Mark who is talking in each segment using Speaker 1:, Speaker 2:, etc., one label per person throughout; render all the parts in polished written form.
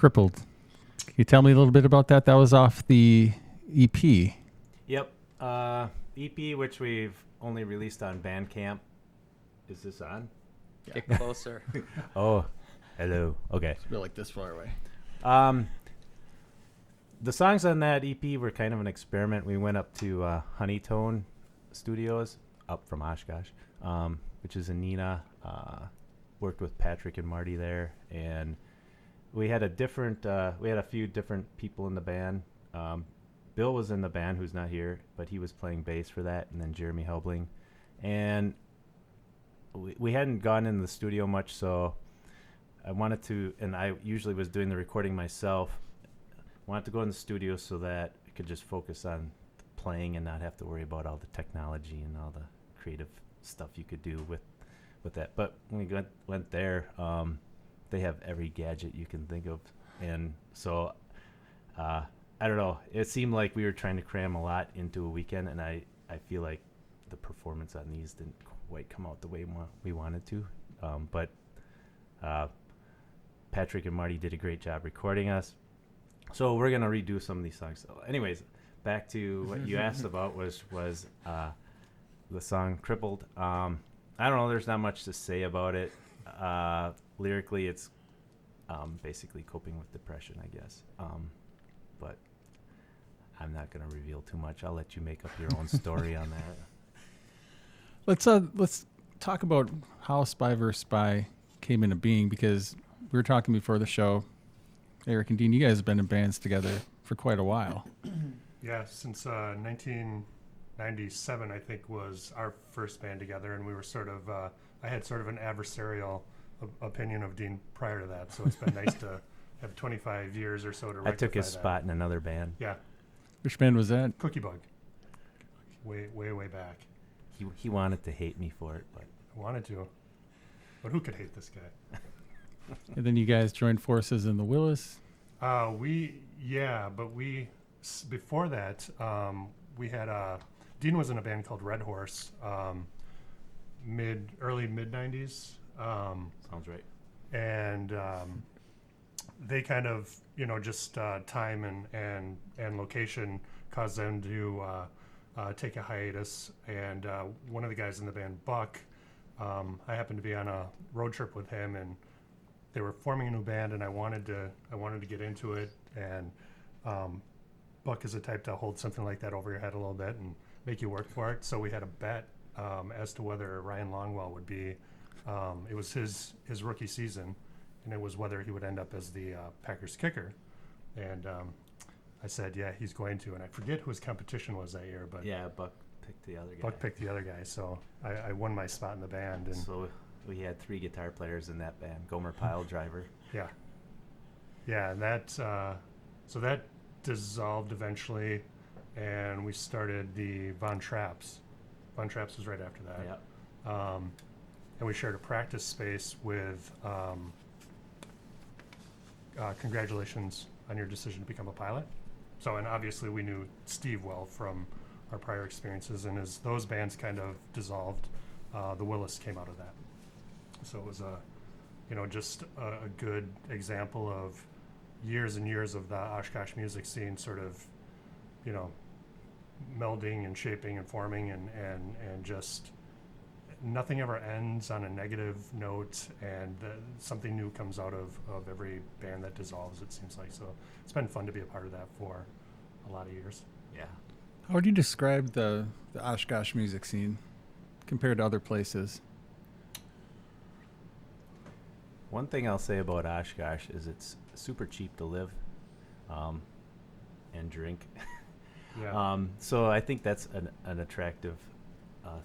Speaker 1: Crippled. Can you tell me a little bit about that? That was off the EP.
Speaker 2: Yep. EP, which we've only released on Bandcamp. Is this on?
Speaker 3: Get closer.
Speaker 2: Oh, hello. Okay.
Speaker 1: Feel like this far away.
Speaker 2: The songs on that EP were kind of an experiment. We went up to Honeytone Studios up from Oshkosh, which is in Neenah. Worked with Patrick and Marty there, and we had a few different people in the band. Bill was in the band, who's not here, but he was playing bass for that, and then Jeremy Helbling. And we hadn't gone in the studio much, so I wanted to, and I usually was doing the recording myself, wanted to go in the studio so that I could just focus on playing and not have to worry about all the technology and all the creative stuff you could do with that. But when we went there, they have every gadget you can think of. And so, I don't know, it seemed like we were trying to cram a lot into a weekend, and I feel like the performance on these didn't quite come out the way we wanted to. But Patrick and Marty did a great job recording us. So we're going to redo some of these songs. So anyways, back to what you asked about was the song Crippled. I don't know, there's not much to say about it. Lyrically, it's basically coping with depression, I guess. But I'm not going to reveal too much. I'll let you make up your own story on that.
Speaker 1: Let's talk about how Spy vs. Spy came into being, because we were talking before the show. Eric and Dean, you guys have been in bands together for quite a while.
Speaker 4: Yeah, since 1997, I think, was our first band together, and we were sort of, I had sort of an adversarial opinion of Dean prior to that, so it's been nice to have 25 years or so to rectify
Speaker 2: I took his
Speaker 4: that.
Speaker 2: spot in another band.
Speaker 4: Yeah.
Speaker 1: Which band was that?
Speaker 4: Cookie Bug. Way back.
Speaker 2: He wanted to hate me for it, but
Speaker 4: I wanted to. But who could hate this guy?
Speaker 1: And then you guys joined forces in the Willis.
Speaker 4: Before that, we had Dean was in a band called Red Horse, early mid 90s.
Speaker 2: sounds right.
Speaker 4: And they kind of, just time and location caused them to take a hiatus. And one of the guys in the band, Buck, I happened to be on a road trip with him, and they were forming a new band, and I wanted to get into it. And Buck is the type to hold something like that over your head a little bit and make you work for it. So we had a bet as to whether Ryan Longwell would be. It was his rookie season, and it was whether he would end up as the Packers kicker. And I said, yeah, he's going to. And I forget who his competition was that year, but
Speaker 2: yeah, Buck picked the other guy.
Speaker 4: Buck picked the other guy, so I won my spot in the band. And
Speaker 2: so we had 3 guitar players in that band. Gomer Pile driver.
Speaker 4: Yeah, and that so that dissolved eventually, and we started the Von Traps. Von Traps was right after that.
Speaker 2: Yeah.
Speaker 4: And we shared a practice space with congratulations on your decision to become a pilot. So, and obviously we knew Steve well from our prior experiences, and as those bands kind of dissolved, the Willis came out of that. So it was just a good example of years and years of the Oshkosh music scene sort of, melding and shaping and forming and just nothing ever ends on a negative note, and something new comes out of every band that dissolves, it seems like. So it's been fun to be a part of that for a lot of years.
Speaker 2: Yeah.
Speaker 1: How would you describe the Oshkosh music scene compared to other places?
Speaker 2: One thing I'll say about Oshkosh is it's super cheap to live and drink.
Speaker 4: Yeah.
Speaker 2: So I think that's an attractive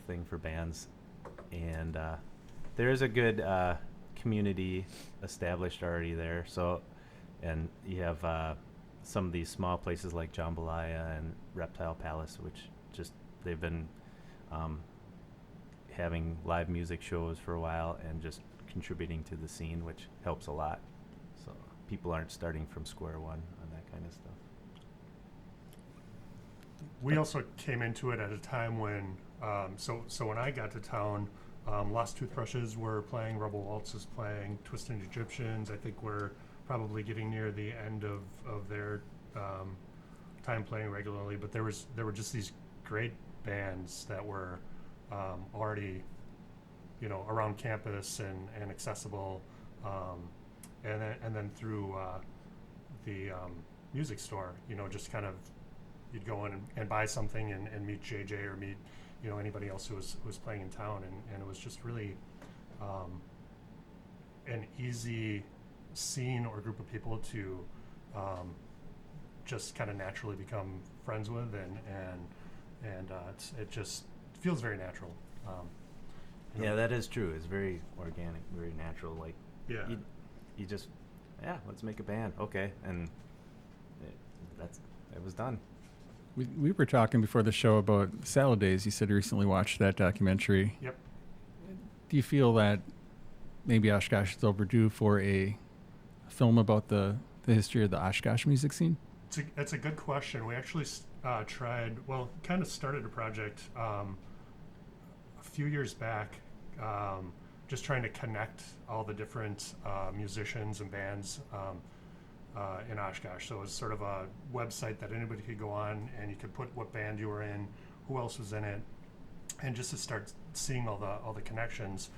Speaker 2: thing for bands. And there is a good community established already there. So, and you have some of these small places like Jambalaya and Reptile Palace, which just they've been having live music shows for a while and just contributing to the scene, which helps a lot. So people aren't starting from square one on that kind of stuff.
Speaker 4: We also came into it at a time when, so when I got to town, Lost Toothbrushes were playing, Rebel Waltz was playing, Twisted Egyptians, I think were probably getting near the end of their time playing regularly, but there were just these great bands that were already, around campus and accessible, and then through the music store, just kind of you'd go in and buy something and meet JJ or meet anybody else who was playing in town, and it was just really an easy scene or group of people to just kind of naturally become friends with, and it just feels very natural.
Speaker 2: Yeah, that is true. It's very organic, very natural. Like,
Speaker 4: Yeah.
Speaker 2: you just, let's make a band. Okay, and it was done.
Speaker 1: We were talking before the show about Salad Days. You said you recently watched that documentary.
Speaker 4: Yep.
Speaker 1: Do you feel that maybe Oshkosh is overdue for a film about the history of the Oshkosh music scene?
Speaker 4: That's a good question. We actually kind of started a project a few years back, just trying to connect all the different musicians and bands in Oshkosh. So it was sort of a website that anybody could go on, and you could put what band you were in, who else was in it, and just to start seeing all the connections.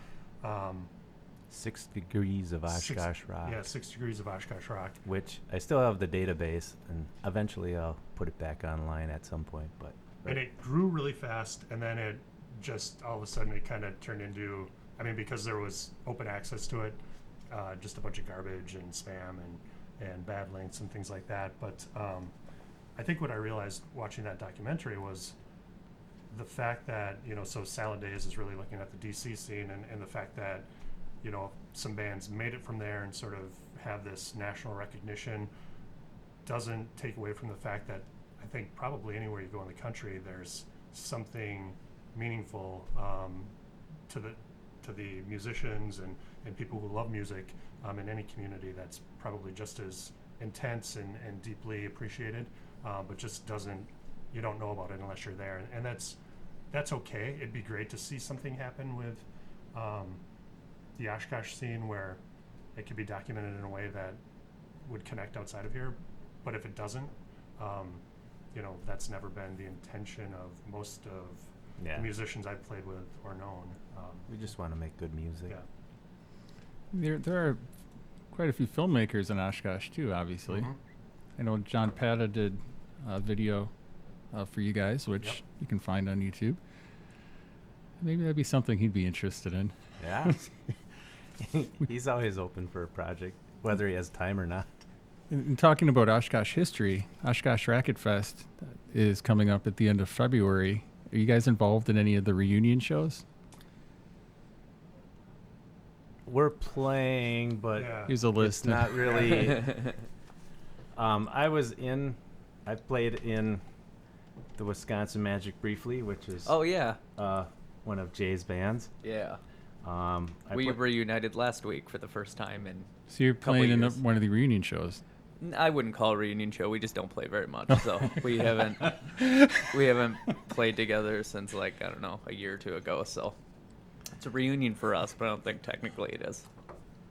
Speaker 2: 6 Degrees of Oshkosh Rock.
Speaker 4: Yeah, 6 Degrees of Oshkosh Rock.
Speaker 2: Which I still have the database, and eventually I'll put it back online at some point. But
Speaker 4: And it grew really fast, and then it just all of a sudden it kind of turned into, because there was open access to it, just a bunch of garbage and spam and bad links and things like that. But I think what I realized watching that documentary was the fact that, so Salad Days is really looking at the DC scene, and the fact that, some bands made it from there and sort of have this national recognition doesn't take away from the fact that I think probably anywhere you go in the country, there's something meaningful to the musicians and people who love music in any community that's probably just as intense and deeply appreciated, but just you don't know about it unless you're there, and that's okay. It'd be great to see something happen with the Oshkosh scene where it could be documented in a way that would connect outside of here, but if it doesn't, that's never been the intention of most of the musicians I've played with or known.
Speaker 2: We just want to make good music.
Speaker 4: Yeah.
Speaker 1: There are quite a few filmmakers in Oshkosh too, obviously.
Speaker 4: Mhm.
Speaker 1: I know John Pata did a video for you guys, which you can find on YouTube. Maybe that'd be something he'd be interested in.
Speaker 2: Yeah. He's always open for a project, whether he has time or not.
Speaker 1: In talking about Oshkosh history, Oshkosh Racket Fest is coming up at the end of February. Are you guys involved in any of the reunion shows?
Speaker 2: We're playing, but
Speaker 1: Here's a list.
Speaker 2: it's not really. I played in the Wisconsin Magic briefly, which is one of Jay's bands.
Speaker 3: Yeah.
Speaker 2: We
Speaker 3: reunited last week for the first time in
Speaker 1: So you're playing in
Speaker 3: years.
Speaker 1: one of the reunion shows.
Speaker 3: I wouldn't call it a reunion show. We just don't play very much, so we haven't played together since I don't know, a year or two ago. So it's a reunion for us, but I don't think technically it is.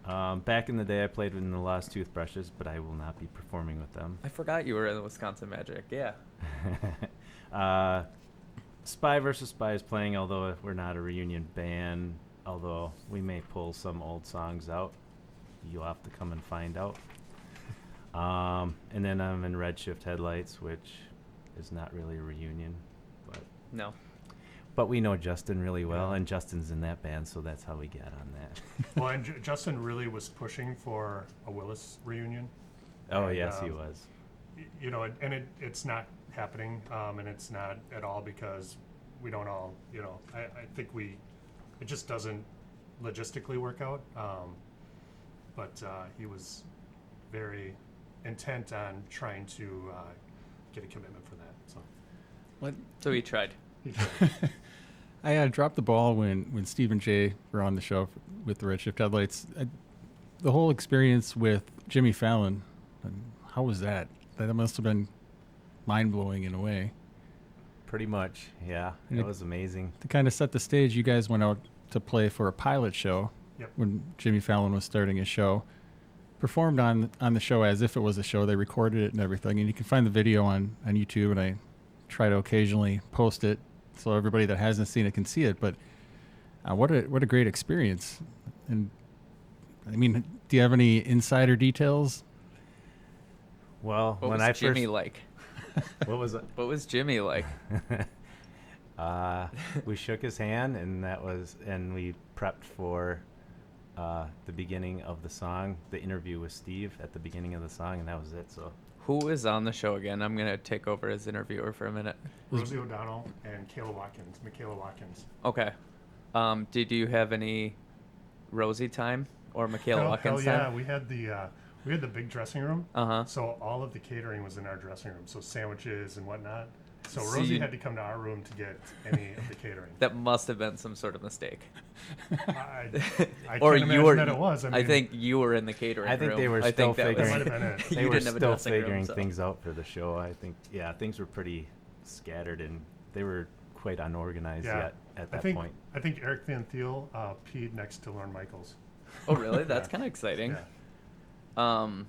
Speaker 2: Back in the day, I played in the Lost Toothbrushes, but I will not be performing with them.
Speaker 3: I forgot you were in the Wisconsin Magic. Yeah.
Speaker 2: Spy vs. Spy is playing, although we're not a reunion band. Although we may pull some old songs out. You'll have to come and find out. And then I'm in Redshift Headlights, which is not really a reunion,
Speaker 3: No.
Speaker 2: but we know Justin really well, and Justin's in that band, so that's how we get on that.
Speaker 4: Well, and Justin really was pushing for a Willis reunion.
Speaker 2: Oh,
Speaker 4: And,
Speaker 2: yes, he was.
Speaker 4: It's not happening, and it's not at all because we don't all, I think it just doesn't logistically work out. But he was very intent on trying to get a commitment for that. So
Speaker 1: What?
Speaker 3: So we tried.
Speaker 4: he tried.
Speaker 1: I dropped the ball when Steve and Jay were on the show with the Redshift Headlights. The whole experience with Jimmy Fallon, how was that? That must have been mind-blowing in a way.
Speaker 2: Pretty much, yeah.
Speaker 1: And
Speaker 2: It
Speaker 1: it-
Speaker 2: was amazing.
Speaker 1: To kind of set the stage, you guys went out to play for a pilot show
Speaker 4: Yep.
Speaker 1: when Jimmy Fallon was starting his show. performed on the show as if it was a show. They recorded it and everything, and you can find the video on YouTube. And I try to occasionally post it so everybody that hasn't seen it can see it. But what a great experience! And I mean, do you have any insider details?
Speaker 2: Well,
Speaker 3: What
Speaker 2: when
Speaker 3: was
Speaker 2: I
Speaker 3: Jimmy
Speaker 2: first,
Speaker 3: like?
Speaker 2: what was it?
Speaker 3: What was Jimmy like?
Speaker 2: We shook his hand, and we prepped for the beginning of the song, the interview with Steve at the beginning of the song, and that was it. So
Speaker 3: Who is on the show again? I'm gonna take over as interviewer for a minute.
Speaker 4: Rosie O'Donnell and Michaela Watkins.
Speaker 3: Okay. Did you have any Rosie time or Michaela
Speaker 4: Hell
Speaker 3: Watkins
Speaker 4: yeah,
Speaker 3: time?
Speaker 4: we had the big dressing room.
Speaker 3: Uh-huh.
Speaker 4: So all of the catering was in our dressing room, so sandwiches and whatnot. So
Speaker 3: So
Speaker 4: Rosie
Speaker 3: you-
Speaker 4: had to come to our room to get any of the catering.
Speaker 3: That must have been some sort of mistake.
Speaker 4: I
Speaker 3: Or
Speaker 4: can't
Speaker 3: you
Speaker 4: imagine
Speaker 3: were.
Speaker 4: that it was. I
Speaker 3: I
Speaker 4: mean,
Speaker 3: think you were in the catering
Speaker 2: I think
Speaker 3: room.
Speaker 2: they were
Speaker 3: I
Speaker 2: still
Speaker 3: think that
Speaker 2: figuring.
Speaker 4: That might have been it.
Speaker 2: They
Speaker 3: you
Speaker 2: were
Speaker 3: didn't have a
Speaker 2: still
Speaker 3: dressing room,
Speaker 2: figuring
Speaker 3: so.
Speaker 2: things out for the show. I think, yeah, things were pretty scattered, and they were quite unorganized
Speaker 4: Yeah.
Speaker 2: yet at that
Speaker 4: I think
Speaker 2: point.
Speaker 4: I think Eric Van Thiel peed next to Lorne Michaels.
Speaker 3: Oh, really? That's
Speaker 4: Yeah.
Speaker 3: kind of exciting.
Speaker 4: Yeah.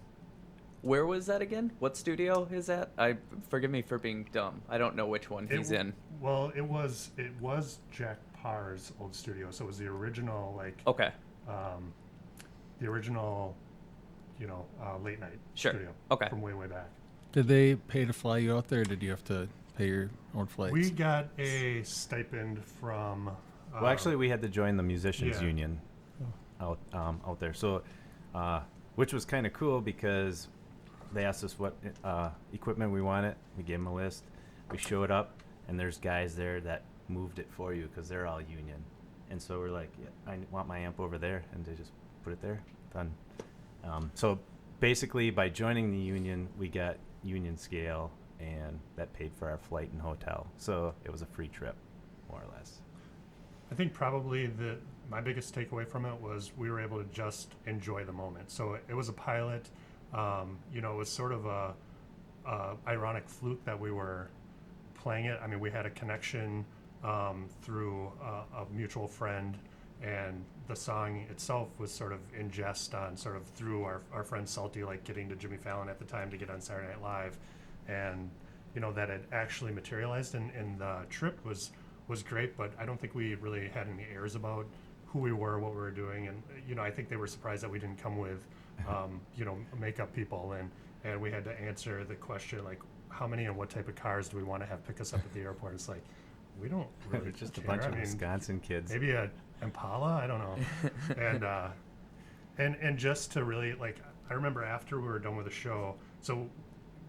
Speaker 3: Where was that again? What studio is that? Forgive me for being dumb. I don't know which one he's in.
Speaker 4: Well, it was Jack Parr's old studio, so it was the original
Speaker 3: Okay.
Speaker 4: the original, late night
Speaker 3: Sure.
Speaker 4: studio.
Speaker 3: Okay.
Speaker 4: From way back.
Speaker 1: Did they pay to fly you out there, or did you have to pay your own flights?
Speaker 4: We got a stipend from.
Speaker 2: Well, actually, we had to join the musicians
Speaker 4: yeah.
Speaker 2: union out there. So, which was kind of cool because they asked us what equipment we wanted. We gave them a list. We showed up, and there's guys there that moved it for you because they're all union. And so we're like, yeah, I want my amp over there, and they just put it there. Done. So basically, by joining the union, we got union scale, and that paid for our flight and hotel. So it was a free trip, more or less.
Speaker 4: I think probably my biggest takeaway from it was we were able to just enjoy the moment. So it was a pilot. It was sort of a ironic fluke that we were playing it. I mean, we had a connection through a mutual friend, and the song itself was sort of in jest on sort of through our friend Salty, like getting to Jimmy Fallon at the time to get on Saturday Night Live, and that it actually materialized, and the trip was great. But I don't think we really had any airs about who we were, what we were doing, and I think they were surprised that we didn't come with makeup people, and we had to answer the question like, how many and what type of cars do we want to have pick us up at the airport? It's like, we don't really
Speaker 2: Just a
Speaker 4: care.
Speaker 2: bunch
Speaker 4: I
Speaker 2: of
Speaker 4: mean,
Speaker 2: Wisconsin kids.
Speaker 4: maybe a Impala, I don't know. and just to really, I remember after we were done with the show, so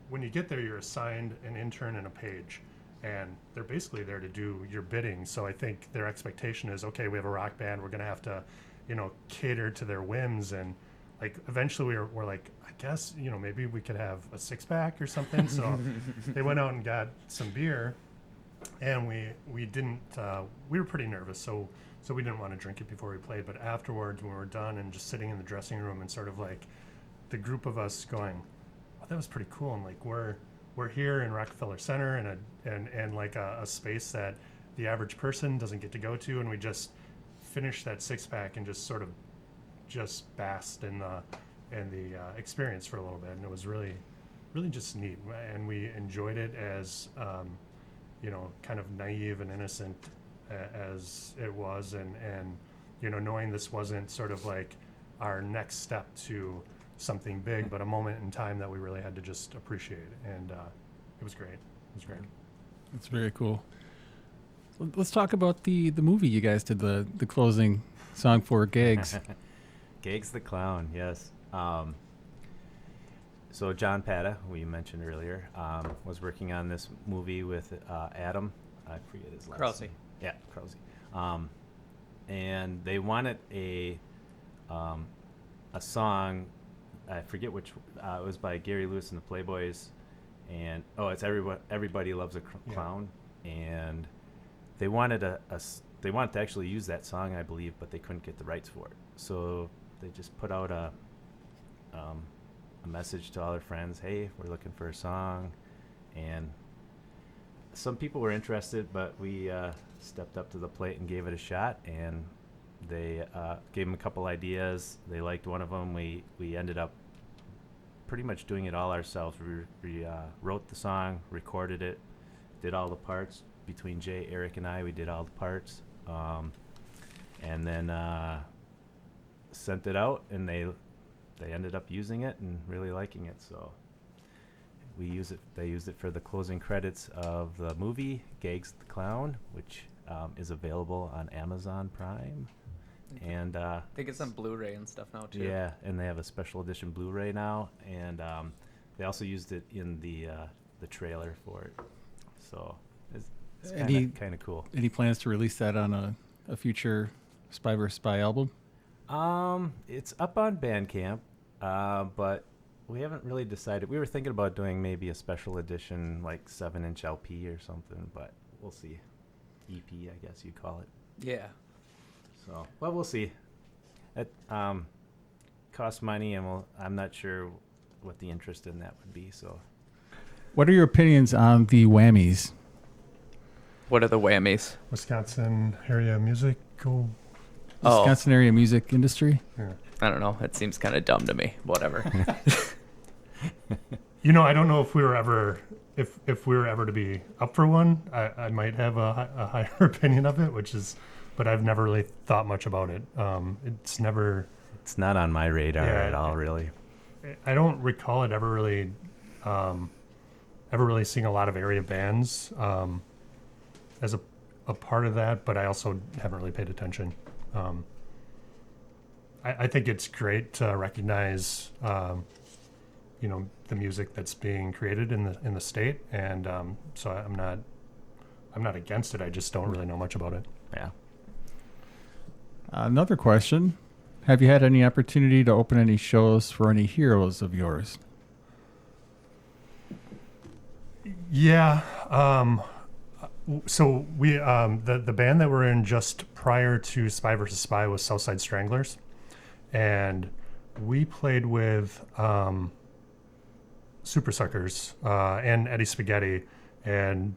Speaker 4: when you get there, you're assigned an intern and a page, and they're basically there to do your bidding. So I think their expectation is, okay, we have a rock band, we're gonna have to cater to their whims, and eventually we're like, I guess maybe we could have a 6-pack or something. So they went out and got some beer, and we didn't we were pretty nervous, so we didn't want to drink it before we played. But afterwards, when we were done and just sitting in the dressing room, and sort of the group of us going, oh, that was pretty cool, and we're here in Rockefeller Center and a space that the average person doesn't get to go to, and we just finished that 6-pack and just sort of just basked in the experience for a little bit, and it was really just neat, and we enjoyed it as kind of naive and innocent as it was, and knowing this wasn't sort of like our next step to something big, but a moment in time that we really had to just appreciate, and it was great.
Speaker 1: That's very cool. Let's talk about the movie you guys did, the closing song for, Gags.
Speaker 2: Gags the Clown, yes. So John Pata, who you mentioned earlier, was working on this movie with Adam. I forget his last
Speaker 3: Krause.
Speaker 2: name. Yeah, Krause. And they wanted a song. I forget which. It was by Gary Lewis and the Playboys, and it's Everybody Loves a Clown. And they wanted they wanted to actually use that song, I believe, but they couldn't get the rights for it. So they just put out a message to all their friends, hey, we're looking for a song. And some people were interested, but we stepped up to the plate and gave it a shot, and they gave them a couple ideas. They liked one of them. We ended up pretty much doing it all ourselves. We wrote the song, recorded it, did all the parts. Between Jay, Eric, and I, we did all the parts. And then sent it out, and they ended up using it and really liking it. So we use it. They used it for the closing credits of the movie Gags the Clown, which is available on Amazon Prime. And
Speaker 3: I think it's on Blu-ray and stuff now too.
Speaker 2: yeah, and they have a special edition Blu-ray now, and they also used it in the trailer for it. So it's kind of cool.
Speaker 1: Any plans to release that on a future Spy vs. Spy album?
Speaker 2: It's up on Bandcamp, but we haven't really decided. We were thinking about doing maybe a special edition, like 7-inch LP or something, but we'll see. EP, I guess you'd call it.
Speaker 3: Yeah.
Speaker 2: So, well, we'll see. It costs money, and I'm not sure what the interest in that would be. So,
Speaker 1: What are your opinions on the whammies?
Speaker 3: What are the whammies?
Speaker 4: Wisconsin area musical.
Speaker 3: Oh.
Speaker 1: Wisconsin area music industry?
Speaker 4: Yeah.
Speaker 3: I don't know. It seems kind of dumb to me. Whatever.
Speaker 4: You know, I don't know if we were ever, if we were ever to be up for one. I might have a higher opinion of it, but I've never really thought much about it. It's
Speaker 2: not on my radar at all, really.
Speaker 4: I don't recall it ever really seeing a lot of area bands as a part of that, but I also haven't really paid attention. I think it's great to recognize, the music that's being created in the state, and so I'm not against it. I just don't really know much about it.
Speaker 2: Yeah.
Speaker 1: Another question. Have you had any opportunity to open any shows for any heroes of yours?
Speaker 4: Yeah. So we the band that we're in just prior to Spy vs. Spy was Southside Stranglers, and we played with Super Suckers and Eddie Spaghetti, and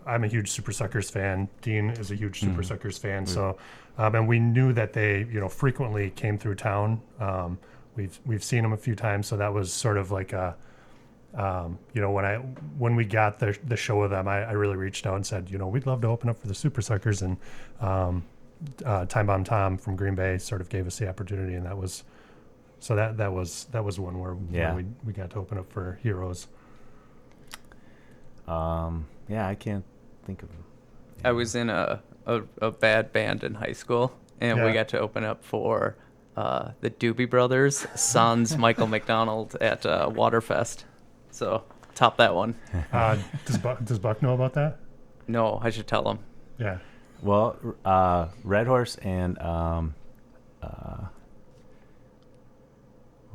Speaker 4: I'm a huge Super Suckers fan. Dean is a huge Super Suckers fan, so and we knew that they frequently came through town. We've seen them a few times, so that was sort of like a when we got the show with them, I really reached out and said, we'd love to open up for the Super Suckers, and Time Bomb Tom from Green Bay sort of gave us the opportunity, and that was one where we got to open up for heroes.
Speaker 2: I can't think of.
Speaker 3: I was in a bad band in high school, and we got to open up for the Doobie Brothers' sons, Michael McDonald, at Waterfest. So top that one.
Speaker 4: Does Buck know about that?
Speaker 3: No, I should tell him.
Speaker 4: Yeah.
Speaker 2: Well, Red Horse and who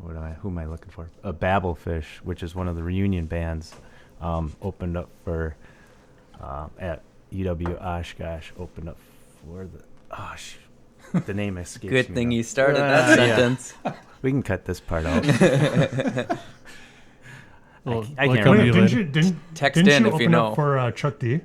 Speaker 2: am I looking for? Babblefish, which is one of the reunion bands, opened up for at UW Oshkosh. Opened up for the name escapes me.
Speaker 3: Good thing
Speaker 2: now.
Speaker 3: you started that sentence.
Speaker 2: We can cut this part out.
Speaker 1: Well,
Speaker 2: I can't
Speaker 1: come
Speaker 2: remember.
Speaker 1: to you later.
Speaker 3: Text
Speaker 4: didn't
Speaker 3: in
Speaker 4: you
Speaker 3: if you
Speaker 4: open
Speaker 3: know.
Speaker 4: up for Chuck D?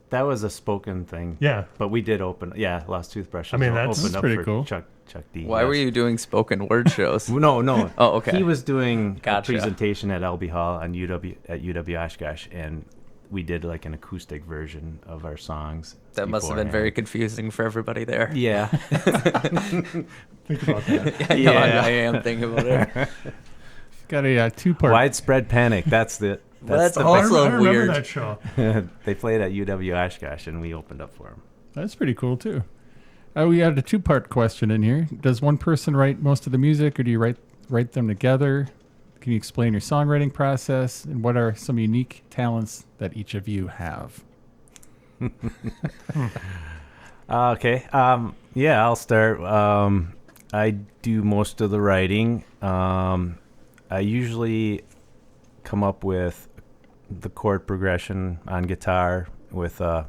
Speaker 2: That was a spoken thing.
Speaker 4: Yeah.
Speaker 2: But we did open. Yeah, Lost Toothbrush.
Speaker 4: I mean, that's
Speaker 2: opened up
Speaker 1: pretty
Speaker 2: for
Speaker 1: cool.
Speaker 2: Chuck D.
Speaker 3: Why were you doing spoken word shows?
Speaker 2: No.
Speaker 3: Oh, okay.
Speaker 2: He was doing
Speaker 3: Gotcha.
Speaker 2: a presentation at LB Hall on UW Oshkosh, and we did like an acoustic version of our songs.
Speaker 3: That must have been
Speaker 2: beforehand.
Speaker 3: very confusing for everybody there.
Speaker 2: Yeah.
Speaker 4: Think about that.
Speaker 3: No, I am thinking about it.
Speaker 1: Got a two-part.
Speaker 2: Widespread panic. That's the.
Speaker 3: That's
Speaker 2: the
Speaker 3: also
Speaker 4: I remember
Speaker 3: weird.
Speaker 4: that show.
Speaker 2: They played at UW Oshkosh, and we opened up for them.
Speaker 1: That's pretty cool too. We had a two-part question in here. Does one person write most of the music, or do you write them together? Can you explain your songwriting process, and what are some unique talents that each of you have?
Speaker 2: Okay. Yeah, I'll start. I do most of the writing. I usually come up with the chord progression on guitar with a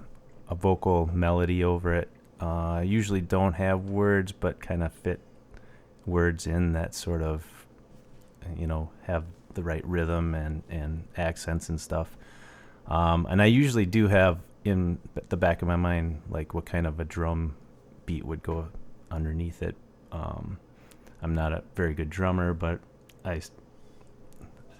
Speaker 2: vocal melody over it. I usually don't have words, but kind of fit words in that sort of, have the right rhythm and accents and stuff. And I usually do have in the back of my mind, like what kind of a drum beat would go underneath it. I'm not a very good drummer, but I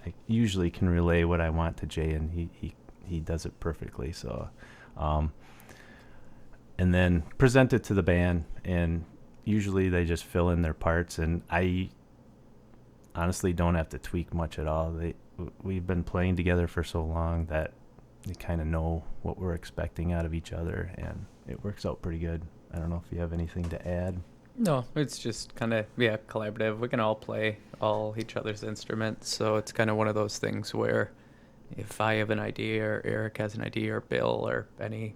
Speaker 2: I usually can relay what I want to Jay, and he does it perfectly. So, and then present it to the band, and usually they just fill in their parts, and I honestly don't have to tweak much at all. We've been playing together for so long that we kind of know what we're expecting out of each other, and it works out pretty good. I don't know if you have anything to add.
Speaker 3: No, it's just kind of, collaborative. We can all play all each other's instruments, so it's kind of one of those things where if I have an idea or Eric has an idea or Bill or any,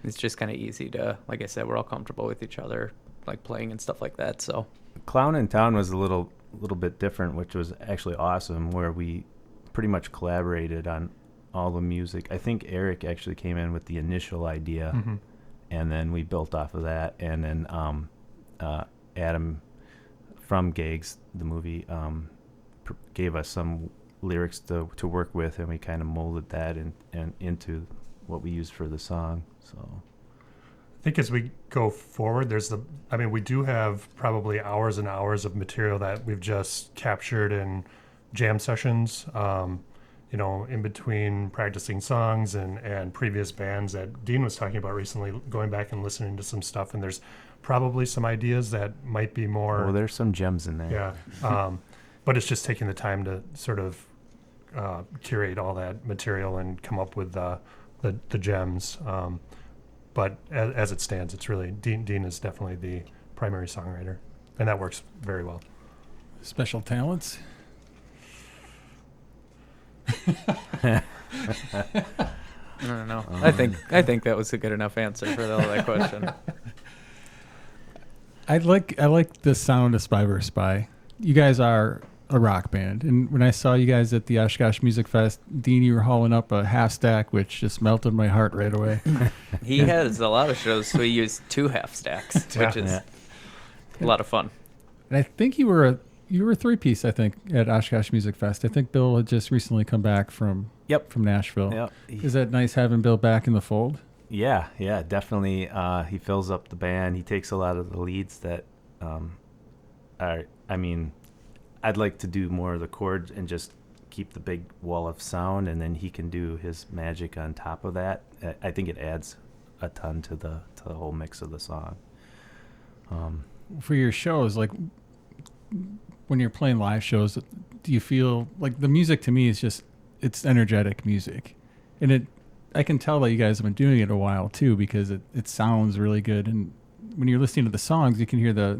Speaker 3: it's just kind of easy to, like I said, we're all comfortable with each other, like playing and stuff like that, so.
Speaker 2: Clown in Town was a little bit different, which was actually awesome, where we pretty much collaborated on all the music. I think Eric actually came in with the initial idea, and then we built off of that, and then Adam from Gags, the movie, gave us some lyrics to work with, and we kind of molded that and into what we used for the song. So
Speaker 4: I think as we go forward, we do have probably hours and hours of material that we've just captured in jam sessions, in between practicing songs and previous bands that Dean was talking about recently, going back and listening to some stuff. And there's probably some ideas that might be more.
Speaker 2: Oh, there's some gems in there.
Speaker 4: Yeah. But it's just taking the time to sort of curate all that material and come up with the gems. But as it stands, it's really Dean is definitely the primary songwriter, and that works very well.
Speaker 1: Special talents?
Speaker 3: I don't know. I think that was a good enough answer for that question.
Speaker 1: I like the sound of Spy vs. Spy. You guys are a rock band, and when I saw you guys at the Oshkosh Music Fest, Dean, you were hauling up a half stack, which just melted my heart right away.
Speaker 3: He has a lot of shows, so he used 2 half stacks, which is a lot of fun.
Speaker 1: And I think you were a 3-piece, I think, at Oshkosh Music Fest. I think Bill had just recently come back from Nashville.
Speaker 2: Yep.
Speaker 1: Is that nice having Bill back in the fold?
Speaker 2: Yeah, definitely. He fills up the band. He takes a lot of the leads that I'd like to do more of the chords and just keep the big wall of sound, and then he can do his magic on top of that. I think it adds a ton to the whole mix of the song.
Speaker 1: For your shows, like when you're playing live shows, do you feel like the music to me is just, it's energetic music, and I can tell that you guys have been doing it a while too, because it sounds really good, and when you're listening to the songs, you can hear the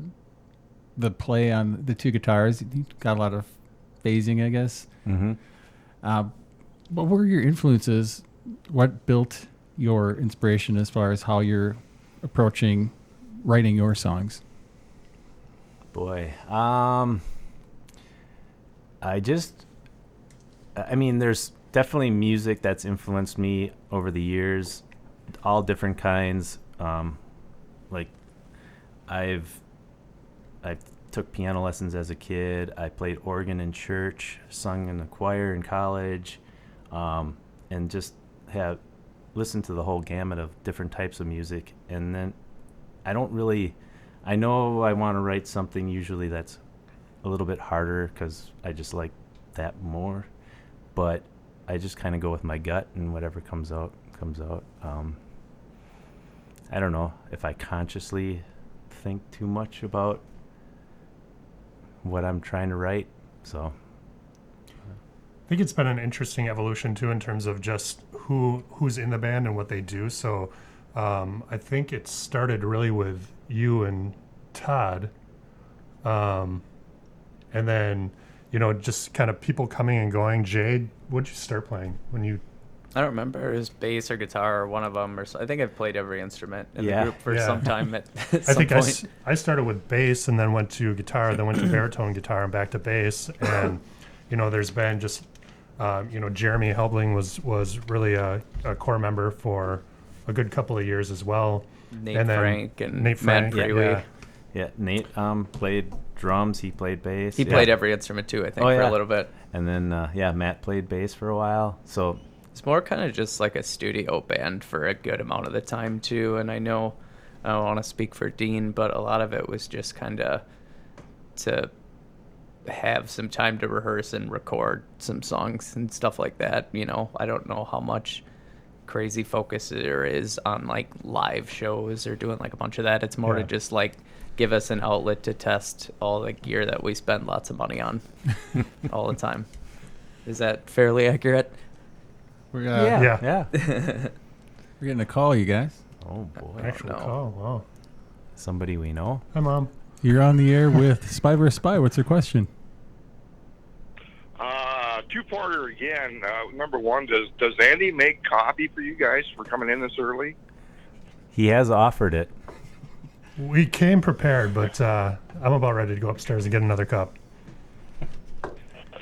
Speaker 1: play on the 2 guitars. You got a lot of phasing, I guess.
Speaker 2: Mm-hmm.
Speaker 1: What were your influences? What built your inspiration as far as how you're approaching writing your songs?
Speaker 2: Boy, there's definitely music that's influenced me over the years, all different kinds. Like I've took piano lessons as a kid. I played organ in church, sung in the choir in college, and just have listened to the whole gamut of different types of music. And then I know I want to write something usually that's a little bit harder because I just like that more. But I just kind of go with my gut, and whatever comes out, comes out. I don't know if I consciously think too much about what I'm trying to write, so
Speaker 4: I think it's been an interesting evolution too in terms of just who's in the band and what they do. So I think it started really with you and Todd, and then just kind of people coming and going. Jade, what'd you start playing when you?
Speaker 3: I don't remember. It was bass or guitar or one of them. I think I've played every instrument in the group for some time at some point.
Speaker 4: I started with bass and then went to guitar, then went to baritone guitar and back to bass. And, there's been just, Jeremy Helbling was really a core member for a good couple of years as well.
Speaker 3: Nate Frank and Matt Freeway.
Speaker 2: Yeah, Nate played drums. He played bass.
Speaker 3: He played every instrument too, I think, for a little bit.
Speaker 2: And then, Matt played bass for a while. So
Speaker 3: it's more kind of just like a studio band for a good amount of the time too. And I know I don't want to speak for Dean, but a lot of it was just kind of to have some time to rehearse and record some songs and stuff like that. You know, I don't know how much crazy focus there is on like live shows or doing like a bunch of that. It's more to just like give us an outlet to test all the gear that we spend lots of money on all the time. Is that fairly accurate?
Speaker 1: We're,
Speaker 2: Yeah.
Speaker 1: we're getting a call, you guys.
Speaker 2: Oh boy.
Speaker 4: Actual
Speaker 3: no.
Speaker 4: call. Wow.
Speaker 2: Somebody we know.
Speaker 4: Hi, Mom.
Speaker 1: You're on the air with Spy vs. Spy. What's your question?
Speaker 5: Two-parter again. Number one, does Andy make coffee for you guys for coming in this early?
Speaker 2: He has offered it.
Speaker 4: We came prepared, but I'm about ready to go upstairs and get another cup.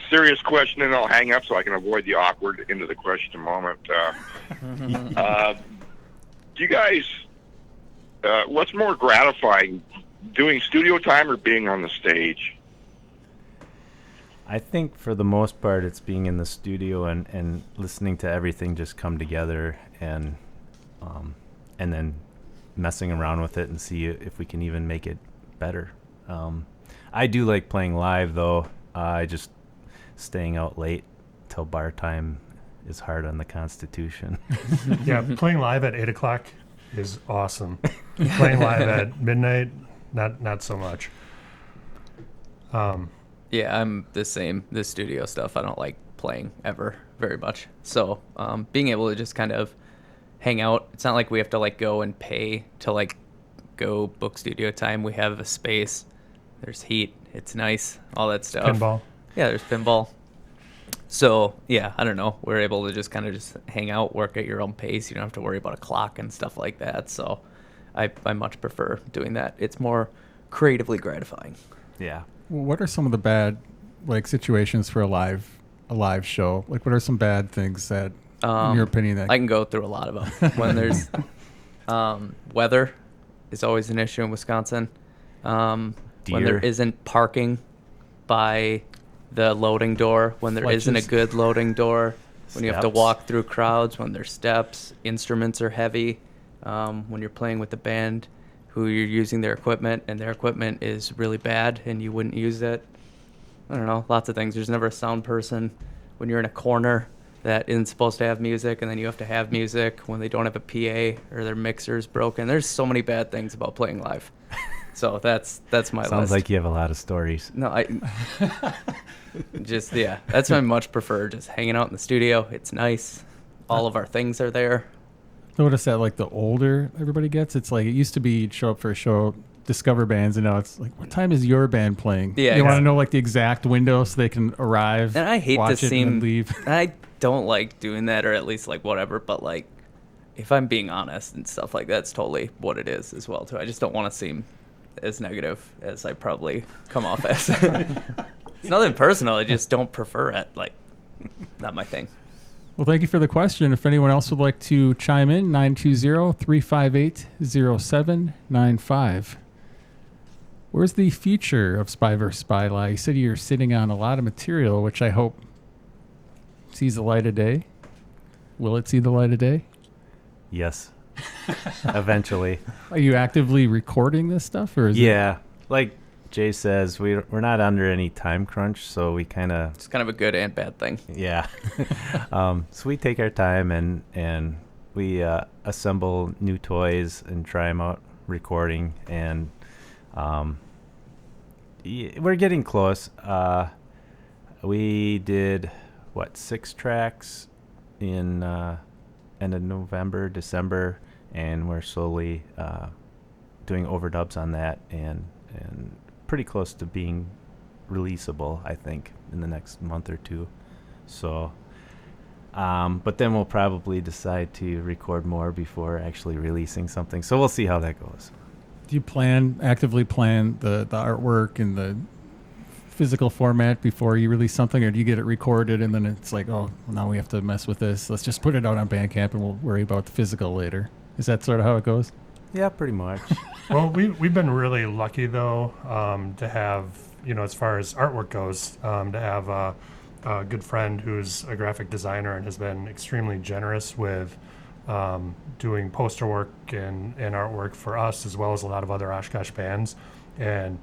Speaker 5: Serious question, and I'll hang up so I can avoid the awkward into the question moment. Do you guys, what's more gratifying, doing studio time or being on the stage?
Speaker 2: I think for the most part, it's being in the studio and listening to everything just come together and then messing around with it and see if we can even make it better. I do like playing live, though. I just staying out late till bar time is hard on the Constitution.
Speaker 4: Yeah, playing live at 8 o'clock is awesome. Playing live at midnight, not so much.
Speaker 3: Yeah, I'm the same. The studio stuff, I don't like playing ever very much. So being able to just kind of hang out, it's not like we have to like go and pay to like go book studio time. We have a space. There's heat. It's nice. All that stuff.
Speaker 4: Pinball.
Speaker 3: Yeah, there's pinball. So yeah, I don't know. We're able to just kind of just hang out, work at your own pace. You don't have to worry about a clock and stuff like that. So I much prefer doing that. It's more creatively gratifying.
Speaker 2: Yeah.
Speaker 1: Well, what are some of the bad like situations for a live show? Like, what are some bad things that, in your opinion, that
Speaker 3: I can go through a lot of them. When there's weather is always an issue in Wisconsin. When there
Speaker 2: Deer.
Speaker 3: isn't parking by the loading door, when there isn't a
Speaker 1: Fletches.
Speaker 3: good loading door, when you have to
Speaker 2: Steps.
Speaker 3: walk through crowds, when there's steps, instruments are heavy, when you're playing with the band who you're using their equipment and their equipment is really bad and you wouldn't use it. I don't know, lots of things. There's never a sound person when you're in a corner that isn't supposed to have music, and then you have to have music when they don't have a PA or their mixer's broken. There's so many bad things about playing live. So that's my list.
Speaker 2: Sounds like you have a lot of stories.
Speaker 3: No, that's what I much prefer. Just hanging out in the studio. It's nice. All of our things are there.
Speaker 1: notice that like the older everybody gets, it's like it used to be you'd show up for a show, discover bands, and now it's like, what time is your band playing?
Speaker 3: Yeah,
Speaker 1: you want
Speaker 3: yeah.
Speaker 1: to know like the exact window so they can arrive.
Speaker 3: And I hate to
Speaker 1: watch it, and
Speaker 3: seem
Speaker 1: then leave.
Speaker 3: I don't like doing that, or at least like whatever, but like if I'm being honest and stuff like that's totally what it is as well too. I just don't want to seem as negative as I probably come off as. It's nothing personal, I just don't prefer it. Like, not my thing.
Speaker 1: Well, thank you for the question. If anyone else would like to chime in, 920-358-0795. Where's the future of Spy vs. Spy Lie? You said you're sitting on a lot of material, which I hope sees the light of day. Will it see the light of day?
Speaker 2: Yes. Eventually.
Speaker 1: Are you actively recording this stuff, or is it?
Speaker 2: Yeah. Like Jay says, we're not under any time crunch, so we kind of...
Speaker 3: It's kind of a good and bad thing.
Speaker 2: Yeah. So we take our time and we assemble new toys and try them out recording, and we're getting close. We did, 6 tracks in end of November, December, and we're slowly doing overdubs on that and pretty close to being releasable, I think, in the next month or two. So, but then we'll probably decide to record more before actually releasing something. So we'll see how that goes.
Speaker 1: Do you actively plan the artwork and the physical format before you release something, or do you get it recorded and then it's like, oh, now we have to mess with this, let's just put it out on Bandcamp and we'll worry about the physical later? Is that sort of how it goes?
Speaker 2: Yeah, pretty much.
Speaker 4: Well, we've been really lucky though, to have, as far as artwork goes, to have a good friend who's a graphic designer and has been extremely generous with doing poster work and artwork for us, as well as a lot of other Oshkosh bands. And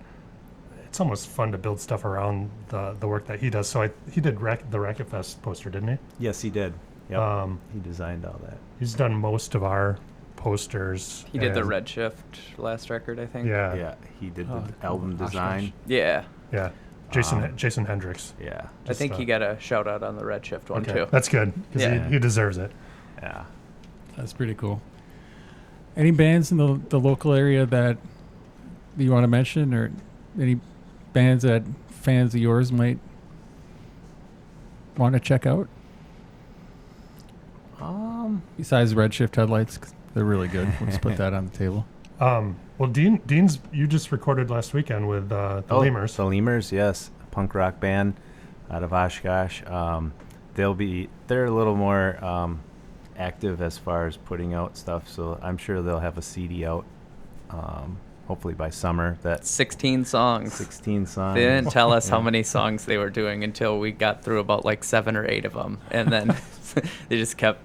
Speaker 4: it's almost fun to build stuff around the work that he does. So he did the Racket Fest poster, didn't he?
Speaker 2: Yes, he did. Yep. He designed all that.
Speaker 4: He's done most of our posters.
Speaker 3: He did the
Speaker 4: and-
Speaker 3: Redshift last record, I think.
Speaker 4: Yeah.
Speaker 2: Yeah, he did
Speaker 1: Oh,
Speaker 2: the album
Speaker 1: gosh,
Speaker 2: design.
Speaker 3: Yeah.
Speaker 4: Yeah. Jason Hendricks.
Speaker 2: Yeah,
Speaker 3: I think he got a shout out on the Redshift one too.
Speaker 4: That's good because
Speaker 3: Yeah.
Speaker 4: he deserves it.
Speaker 2: yeah.
Speaker 1: That's pretty cool. Any bands in the local area that you want to mention, or any bands that fans of yours might want to check out? Besides Redshift Headlights, 'cause they're really good. We'll just put that on the table.
Speaker 4: Well, Dean's you just recorded last weekend with the Lemurs.
Speaker 2: The Lemurs, yes, a punk rock band out of Oshkosh. They're a little more active as far as putting out stuff, so I'm sure they'll have a CD out, hopefully by summer. That's
Speaker 3: 16 songs.
Speaker 2: 16 songs.
Speaker 3: They didn't tell us how many songs they were doing until we got through about like 7 or 8 of them, and then they just kept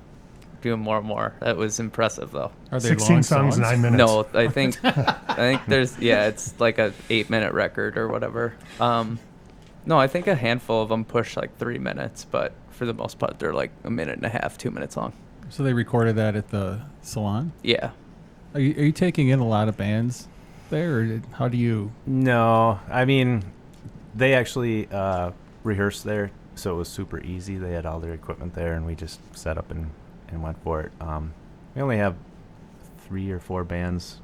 Speaker 3: doing more and more. That was impressive, though.
Speaker 1: Are they
Speaker 4: 16
Speaker 1: long
Speaker 4: songs, 9 minutes.
Speaker 3: No, I think there's it's like a 8-minute record or whatever. No, I think a handful of them push like 3 minutes, but for the most part, they're like 1.5 minutes, 2 minutes long.
Speaker 1: So they recorded that at the salon.
Speaker 3: Yeah.
Speaker 1: Are you taking in a lot of bands there, or how do you?
Speaker 2: No, I mean, they actually rehearsed there, so it was super easy. They had all their equipment there, and we just set up and went for it. We only have 3 or 4 bands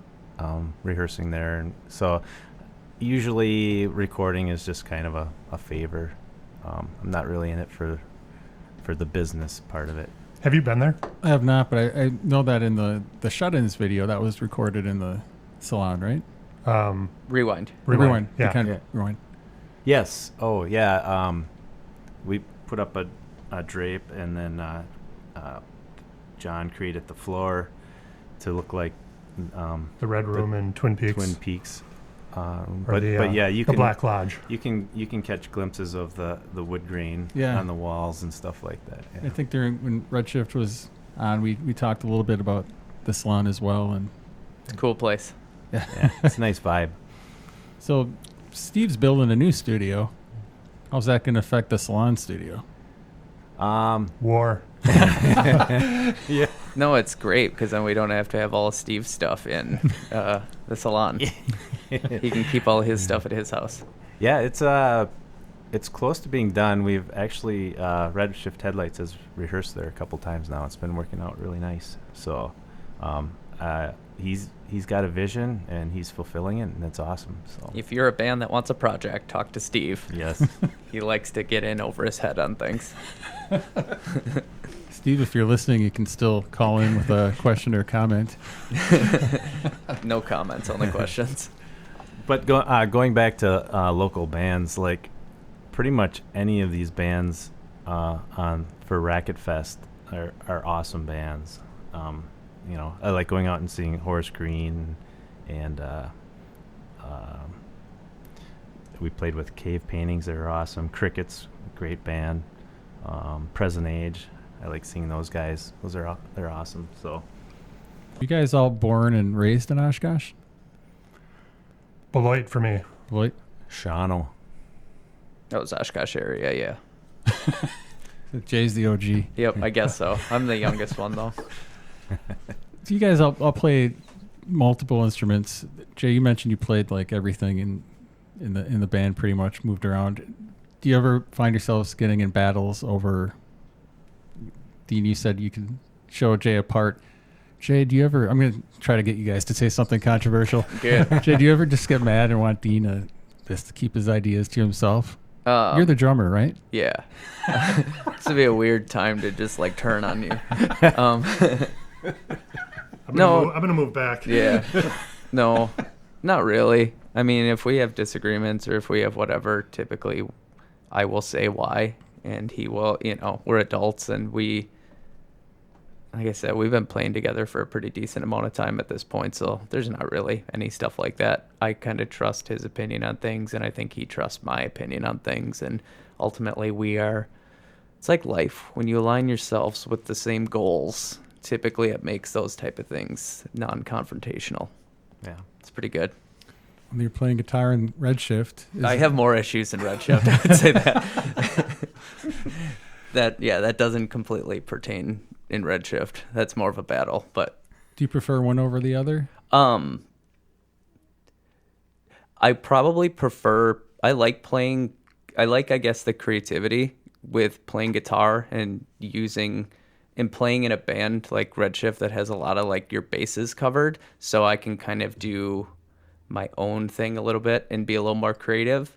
Speaker 2: rehearsing there, and so usually recording is just kind of a favor. I'm not really in it for the business part of it.
Speaker 4: Have you been there?
Speaker 1: I have not, but I know that in the Shut-Ins video that was recorded in the salon, right?
Speaker 3: Rewind.
Speaker 1: Rewind.
Speaker 4: Yeah.
Speaker 1: They kind of rewind.
Speaker 2: Yes. Oh, yeah. We put up a drape, and then John created the floor to look like
Speaker 4: The Red Room in Twin Peaks.
Speaker 2: Twin Peaks.
Speaker 4: Or
Speaker 2: But yeah, you
Speaker 4: the
Speaker 2: can
Speaker 4: Black Lodge.
Speaker 2: you can catch glimpses of the wood grain
Speaker 1: Yeah.
Speaker 2: on the walls and stuff like that.
Speaker 1: I
Speaker 2: Yeah.
Speaker 1: think when Redshift was on, we talked a little bit about the salon as well, and
Speaker 3: It's a cool place.
Speaker 2: Yeah, it's a nice vibe.
Speaker 1: so Steve's building a new studio. How's that going to affect the salon studio?
Speaker 4: War.
Speaker 2: Yeah.
Speaker 3: No, it's great because then we don't have to have all of Steve's stuff in the salon. He can keep all his stuff at his house.
Speaker 2: Yeah, it's close to being done. We've actually Redshift Headlights has rehearsed there a couple times now. It's been working out really nice. So he's got a vision and he's fulfilling it, and it's awesome. So
Speaker 3: If you're a band that wants a project, talk to Steve.
Speaker 2: yes.
Speaker 3: He likes to get in over his head on things.
Speaker 1: Steve, if you're listening, you can still call in with a question or comment.
Speaker 3: No comments, only questions.
Speaker 2: But going back to local bands, like pretty much any of these bands for Racket Fest are awesome bands. I like going out and seeing Horace Green, and we played with Cave Paintings. They were awesome. Crickets, great band. Present Age, I like seeing those guys. They're awesome. So
Speaker 1: You guys all born and raised in Oshkosh?
Speaker 4: Beloit for me.
Speaker 1: Beloit?
Speaker 2: Shawano.
Speaker 3: That was Oshkosh area, yeah.
Speaker 1: Jay's the OG.
Speaker 3: Yep, I guess so. I'm the youngest one, though.
Speaker 1: So you guys all play multiple instruments. Jay, you mentioned you played like everything in the band, pretty much moved around. Do you ever find yourselves getting in battles over? Dean, you said you can show Jay apart. Jay, do you ever? I'm going to try to get you guys to say something controversial.
Speaker 3: Good.
Speaker 1: Jay, do you ever just get mad and want Dean to keep his ideas to himself? You're the drummer, right?
Speaker 3: Yeah. This would be a weird time to just like turn on you.
Speaker 4: I'm gonna move back.
Speaker 3: Yeah. No, not really. I mean, if we have disagreements or if we have whatever, typically I will say why, and he will, we're adults, and like I said, we've been playing together for a pretty decent amount of time at this point, so there's not really any stuff like that. I kind of trust his opinion on things, and I think he trusts my opinion on things, and ultimately it's like life. When you align yourselves with the same goals, typically it makes those type of things non-confrontational.
Speaker 2: Yeah.
Speaker 3: It's pretty good.
Speaker 1: when you're playing guitar in Redshift.
Speaker 3: I have more issues in Redshift. I would say that. that doesn't completely pertain in Redshift. That's more of a battle. But
Speaker 1: do you prefer one over the other?
Speaker 3: I probably prefer. I like, I guess, the creativity with playing guitar and playing in a band like Redshift that has a lot of like your bases covered, so I can kind of do my own thing a little bit and be a little more creative.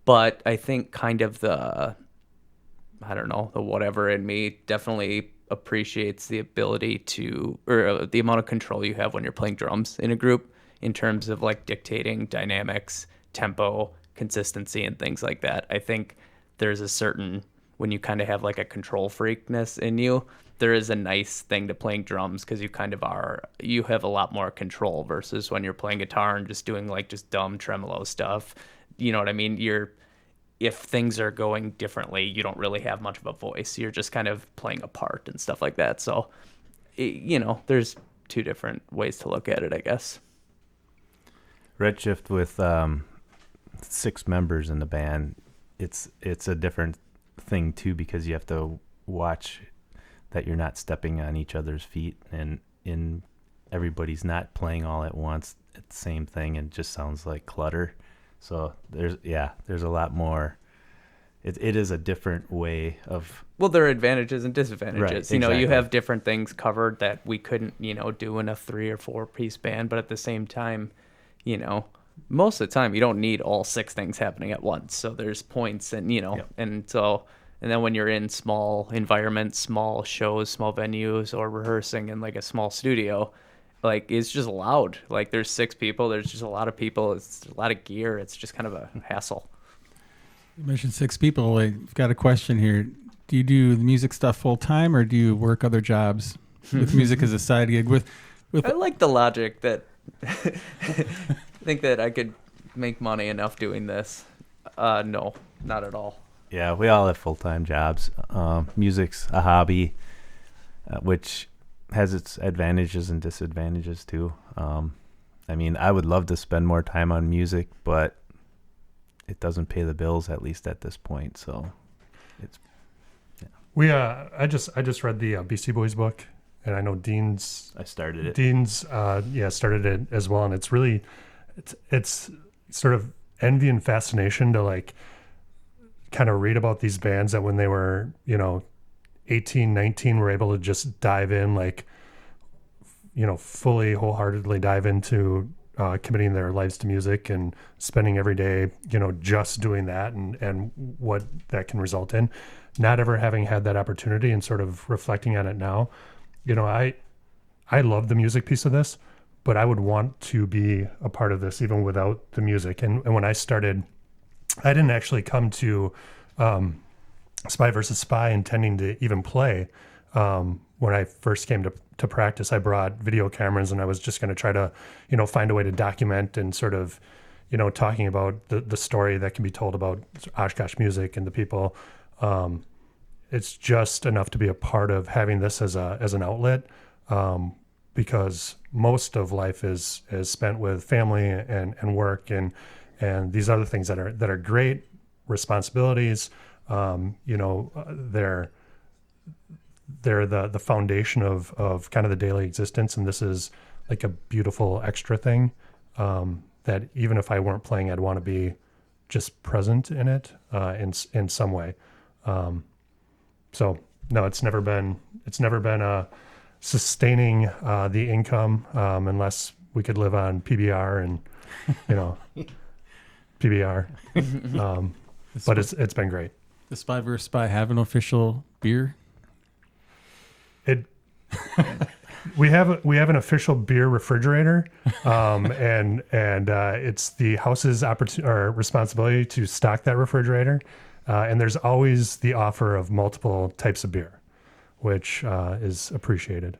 Speaker 3: But I think kind of the whatever in me definitely appreciates the ability or the amount of control you have when you're playing drums in a group in terms of like dictating dynamics, tempo, consistency, and things like that. I think there's a certain, when you kind of have like a control freakness in you, there is a nice thing to playing drums because you have a lot more control versus when you're playing guitar and just doing like just dumb tremolo stuff. You know what I mean? If things are going differently, you don't really have much of a voice. You're just kind of playing a part and stuff like that. So, there's two different ways to look at it, I guess.
Speaker 2: Redshift with 6 members in the band, it's a different thing too, because you have to watch that you're not stepping on each other's feet, and everybody's not playing all at once at the same thing, and it just sounds like clutter. So there's a lot more. It is a different way of. Well,
Speaker 3: there are advantages and disadvantages.
Speaker 2: Right,
Speaker 3: exactly. You have different things covered that we couldn't, do in a 3 or 4 piece band. But at the same time, most of the time you don't need all 6 things happening at once. So there's points, and
Speaker 2: Yep.
Speaker 3: and then when you're in small environments, small shows, small venues, or rehearsing in like a small studio, like it's just loud. Like there's 6 people, there's just a lot of people, it's a lot of gear. It's just kind of a hassle.
Speaker 1: You mentioned 6 people. I've got a question here. Do you do the music stuff full time, or do you work other jobs with music as a side gig? With
Speaker 3: I like the logic that I think that I could make money enough doing this. No, not at all.
Speaker 2: Yeah, we all have full-time jobs. Music's a hobby, which has its advantages and disadvantages too. I mean, I would love to spend more time on music, but it doesn't pay the bills, at least at this point. So it's
Speaker 4: I just read the BC Boys book, and I know
Speaker 2: I started it.
Speaker 4: Dean's started it as well, and it's really it's sort of envy and fascination to like kind of read about these bands that when they were 18, 19 were able to just dive in, like fully wholeheartedly dive into committing their lives to music and spending every day just doing that, and what that can result in. Not ever having had that opportunity and sort of reflecting on it now, I love the music piece of this, but I would want to be a part of this even without the music. And when I started, I didn't actually come to Spy versus Spy intending to even play. When I first came to practice, I brought video cameras, and I was just going to try to, find a way to document and sort of, talking about the story that can be told about Oshkosh music and the people. It's just enough to be a part of having this as an outlet, because most of life is spent with family and work and these other things that are great responsibilities. They're the foundation of kind of the daily existence, and this is like a beautiful extra thing that even if I weren't playing, I'd want to be just present in it in some way. So no, it's never been sustaining the income unless we could live on PBR and PBR. But it's been great.
Speaker 1: Does Spy vs. Spy have an official beer?
Speaker 4: We have an official beer refrigerator, and it's the house's responsibility to stock that refrigerator. And there's always the offer of multiple types of beer, which is appreciated.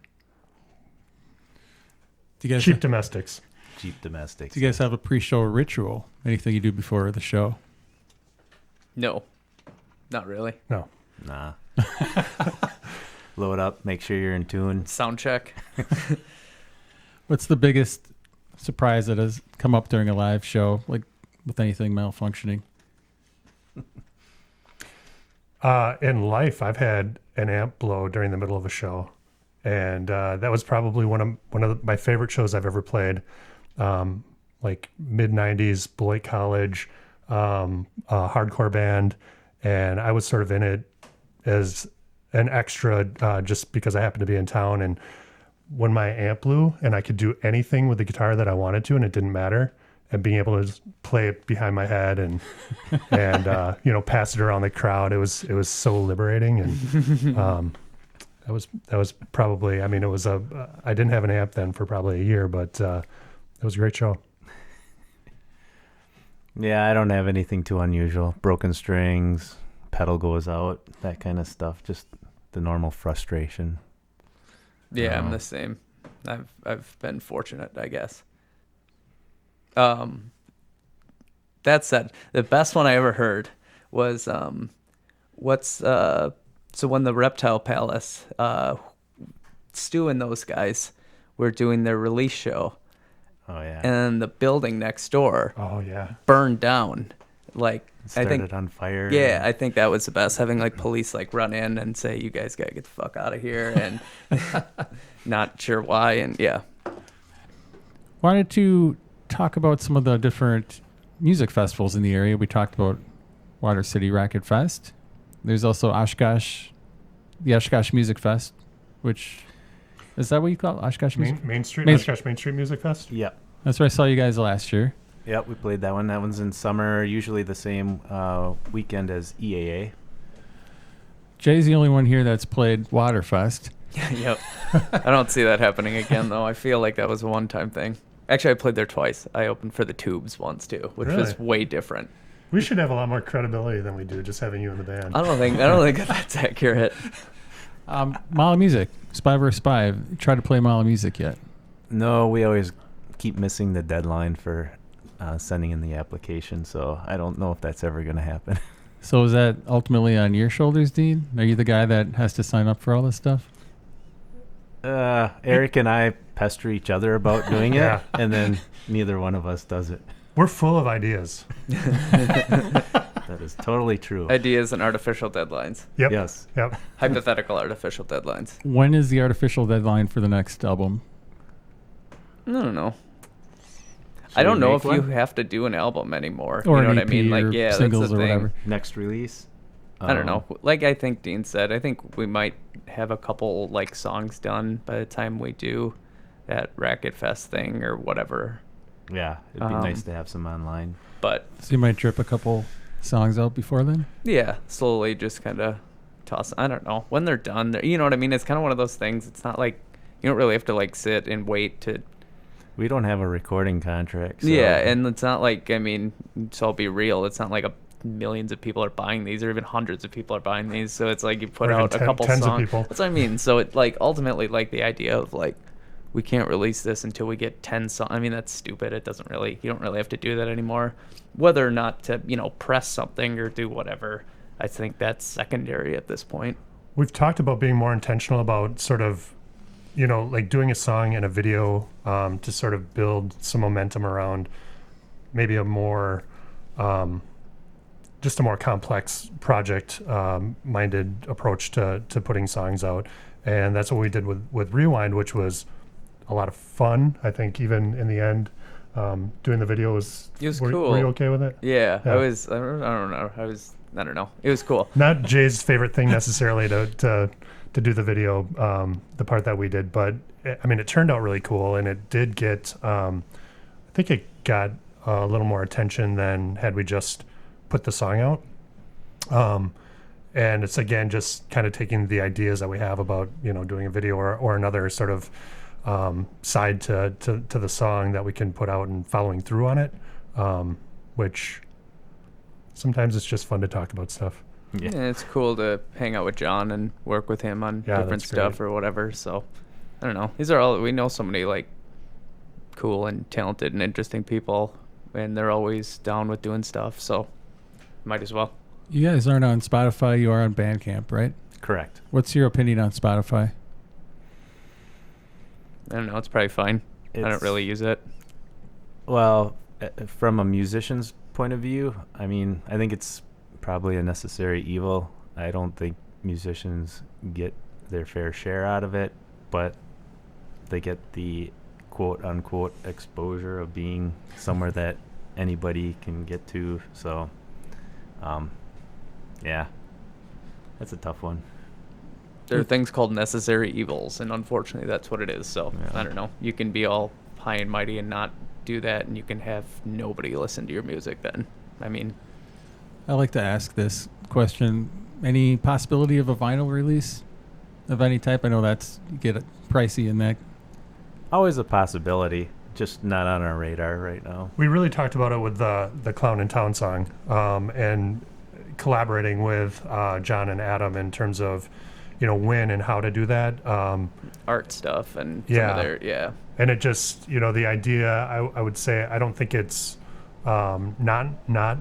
Speaker 4: Cheap domestics.
Speaker 2: Cheap domestics.
Speaker 1: Do you guys have a pre-show ritual? Anything you do before the show?
Speaker 3: No, not really.
Speaker 4: No.
Speaker 2: Nah. Load up, make sure you're in tune.
Speaker 3: Sound check.
Speaker 1: What's the biggest surprise that has come up during a live show, like with anything malfunctioning?
Speaker 4: In life, I've had an amp blow during the middle of a show, and that was probably one of my favorite shows I've ever played. Like mid '90s, Beloit College, a hardcore band, and I was sort of in it as an extra, just because I happened to be in town. And when my amp blew, and I could do anything with the guitar that I wanted to, and it didn't matter. And being able to just play it behind my head and pass it around the crowd, it was so liberating. And that was probably, I mean, I didn't have an amp then for probably a year, but it was a great show.
Speaker 2: Yeah, I don't have anything too unusual. Broken strings, pedal goes out, that kind of stuff. Just the normal frustration.
Speaker 3: Yeah, I'm the same. I've been fortunate, I guess. That said, the best one I ever heard was so when the Reptile Palace, Stu and those guys were doing their release show.
Speaker 2: Oh yeah.
Speaker 3: And the building next door burned down. Like
Speaker 2: Started on fire.
Speaker 3: Yeah, I think that was the best. Having like police like run in and say, "You guys gotta get the fuck out of here," and not sure why. And yeah.
Speaker 1: Wanted to talk about some of the different music festivals in the area. We talked about Water City Racket Fest. There's also Oshkosh, the Oshkosh Music Fest, which is that what you call it? Oshkosh Music?
Speaker 4: Oshkosh Main Street Music Fest.
Speaker 2: Yep.
Speaker 1: That's where I saw you guys last year.
Speaker 2: Yep, we played that one. That one's in summer, usually the same weekend as EAA.
Speaker 1: Jay's the only one here that's played Waterfest.
Speaker 3: Yep. I don't see that happening again, though. I feel like that was a one-time thing. Actually, I played there twice. I opened for the Tubes once, too, which was way different.
Speaker 4: We should have a lot more credibility than we do just having you in the band.
Speaker 3: I don't think that's accurate.
Speaker 1: Mala Music, Spy vs. Spy. Tried to play Mala Music yet?
Speaker 2: No, we always keep missing the deadline for sending in the application, so I don't know if that's ever going to happen.
Speaker 1: So is that ultimately on your shoulders, Dean? Are you the guy that has to sign up for all this stuff?
Speaker 2: Eric and I pester each other about doing it, and then neither one of us does it.
Speaker 4: We're full of ideas.
Speaker 2: That is totally true.
Speaker 3: Ideas and artificial deadlines.
Speaker 4: Yep.
Speaker 2: Yes.
Speaker 4: Yep.
Speaker 3: Hypothetical artificial deadlines.
Speaker 1: When is the artificial deadline for the next album?
Speaker 3: I don't know.
Speaker 2: Should
Speaker 3: I don't
Speaker 2: we
Speaker 3: know
Speaker 2: make
Speaker 3: if you
Speaker 2: one?
Speaker 3: have to do an album anymore.
Speaker 1: Or
Speaker 3: you know
Speaker 1: an
Speaker 3: what I mean?
Speaker 1: EP
Speaker 3: Like,
Speaker 1: or
Speaker 3: yeah, that's
Speaker 1: singles
Speaker 3: the
Speaker 1: or
Speaker 3: thing.
Speaker 1: whatever.
Speaker 2: Next release?
Speaker 3: I don't know. Like I think Dean said, I think we might have a couple like songs done by the time we do that Racket Fest thing or whatever.
Speaker 2: Yeah, it'd be nice to have some online.
Speaker 3: But
Speaker 1: So you might drip a couple songs out before then?
Speaker 3: yeah, slowly just kind of toss. I don't know when they're done. You know what I mean? It's kind of one of those things. It's not like you don't really have to like sit and wait to.
Speaker 2: We don't have a recording contract. So
Speaker 3: Yeah, and it's not like, I mean, so I'll be real. It's not like millions of people are buying these, or even hundreds of people are buying these. So it's like you put
Speaker 4: Or even
Speaker 3: out a couple
Speaker 4: tens of
Speaker 3: songs.
Speaker 4: people.
Speaker 3: That's what I mean. So it like ultimately like the idea of like we can't release this until we get 10 songs. I mean, that's stupid. It doesn't really. You don't really have to do that anymore. Whether or not to press something or do whatever, I think that's secondary at this point.
Speaker 4: We've talked about being more intentional about sort of, like doing a song and a video to sort of build some momentum around maybe a more, just a more complex project minded approach to putting songs out. And that's what we did with Rewind, which was a lot of fun. I think even in the end, doing the video was
Speaker 3: cool.
Speaker 4: Were you okay with it?
Speaker 3: Yeah.
Speaker 4: Yeah.
Speaker 3: I was. I don't know. I don't know. It was cool.
Speaker 4: Not Jay's favorite thing necessarily to do the video, the part that we did, but I mean, it turned out really cool, and it did get, I think it got a little more attention than had we just put the song out. And it's again just kind of taking the ideas that we have about doing a video or another sort of side to the song that we can put out and following through on it, which sometimes it's just fun to talk about stuff.
Speaker 3: Yeah, it's cool to hang out with John and work with him on different
Speaker 4: that's
Speaker 3: stuff
Speaker 4: great.
Speaker 3: or whatever. So, I don't know. These are all, we know so many like cool and talented and interesting people, and they're always down with doing stuff. So, might as well.
Speaker 1: You guys aren't on Spotify. You are on Bandcamp, right?
Speaker 2: Correct.
Speaker 1: What's your opinion on Spotify?
Speaker 3: I don't know. It's probably fine. I don't really use it.
Speaker 2: Well, from a musician's point of view, I mean, I think it's probably a necessary evil. I don't think musicians get their fair share out of it, but they get the quote unquote exposure of being somewhere that anybody can get to. So, yeah, that's a tough one.
Speaker 3: There are things called necessary evils, and unfortunately, that's what it is. So
Speaker 2: Yeah.
Speaker 3: I don't know. You can be all high and mighty and not do that, and you can have nobody listen to your music. Then, I mean,
Speaker 1: I like to ask this question: any possibility of a vinyl release of any type? I know that's you get it pricey in that.
Speaker 2: Always a possibility, just not on our radar right now.
Speaker 4: We really talked about it with the Clown in Town song, and collaborating with John and Adam in terms of, when and how to do that.
Speaker 3: art stuff and
Speaker 4: Yeah.
Speaker 3: some of their
Speaker 4: And it just, the idea, I would say, I don't think it's not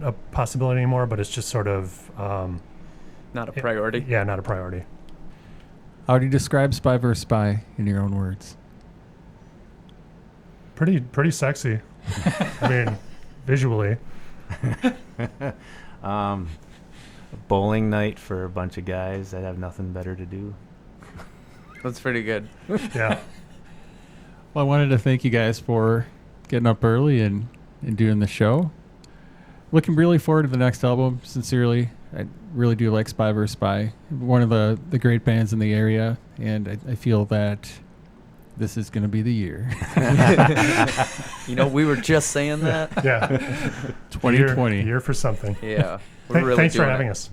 Speaker 4: a possibility anymore, but it's just sort of,
Speaker 3: not a priority.
Speaker 4: yeah, not a priority.
Speaker 1: How do you describe Spy vs. Spy in your own words?
Speaker 4: Pretty sexy. I mean, visually.
Speaker 2: A bowling night for a bunch of guys that have nothing better to do.
Speaker 3: That's pretty good.
Speaker 4: Yeah.
Speaker 1: Well, I wanted to thank you guys for getting up early and doing the show. Looking really forward to the next album, sincerely. I really do like Spy vs. Spy, one of the great bands in the area, and I feel that this is going to be the year.
Speaker 3: We were just saying that.
Speaker 4: Yeah.
Speaker 1: 2020.
Speaker 4: Year for something.
Speaker 3: Yeah. We're really
Speaker 4: Thanks for
Speaker 3: doing
Speaker 4: having
Speaker 3: it.
Speaker 4: us.